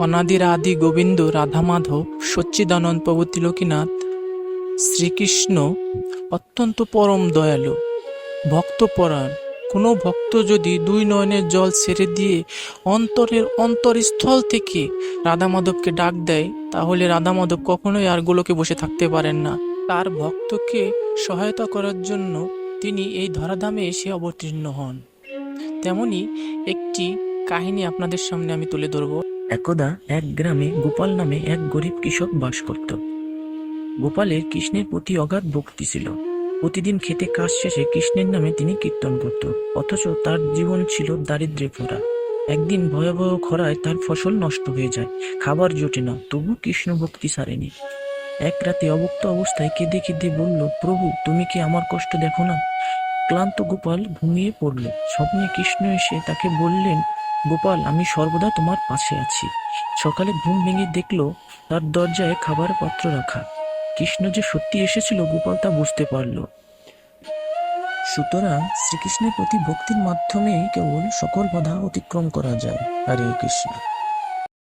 অনাদির আদি গোবিন্দ রাধা মাধব সচ্চিদানন্দ প্রভু তিলকীনাথ শ্রীকৃষ্ণ অত্যন্ত পরম দয়ালু, ভক্তপরায়ণ। কোনো ভক্ত যদি দুই নয়নের জল ছেড়ে দিয়ে অন্তরের অন্তরস্থল থেকে রাধা মাধবকে ডাক দেয়, তাহলে রাধা মাধব কখনোই আর গোলকে বসে থাকতে পারেন না। তার ভক্তকে সহায়তা করার জন্য তিনি এই ধরাধামে এসে অবতীর্ণ হন। তেমনি একটি কাহিনী আপনাদের সামনে আমি তুলে ধরব। একদা এক গ্রামে গোপাল নামে এক গরিব কৃষক বাস করত। গোপালের কৃষ্ণের প্রতি অগাধ ভক্তি ছিল। প্রতিদিন খেতে কাজ শেষে কৃষ্ণের নামে তিনি কীর্তন করত, অথচ তার জীবন ছিল দারিদ্র্যে ভরা। একদিন ভয়াবহ খরায় তার ফসল নষ্ট হয়ে যায়, খাবার জোটে না, তবু কৃষ্ণ ভক্তি ছাড়েনি। এক রাতে অভুক্ত অবস্থায় কেঁদে কেঁদে বলল, প্রভু তুমি কি আমার কষ্ট দেখো না? ক্লান্ত গোপাল ঘুমিয়ে পড়ল। স্বপ্নে কৃষ্ণ এসে তাকে বললেন, গোপাল আমি সর্বদা তোমার পাশে আছি। সকালে ঘুম ভেঙে দেখল তার দরজায় খাবার পাত্র রাখা। কৃষ্ণ যে সত্যি এসেছিল গোপাল তা বুঝতে পারল। সুতরাং শ্রীকৃষ্ণের প্রতি ভক্তির মাধ্যমেই কেবল সকল বাধা অতিক্রম করা যায়। হরে কৃষ্ণ।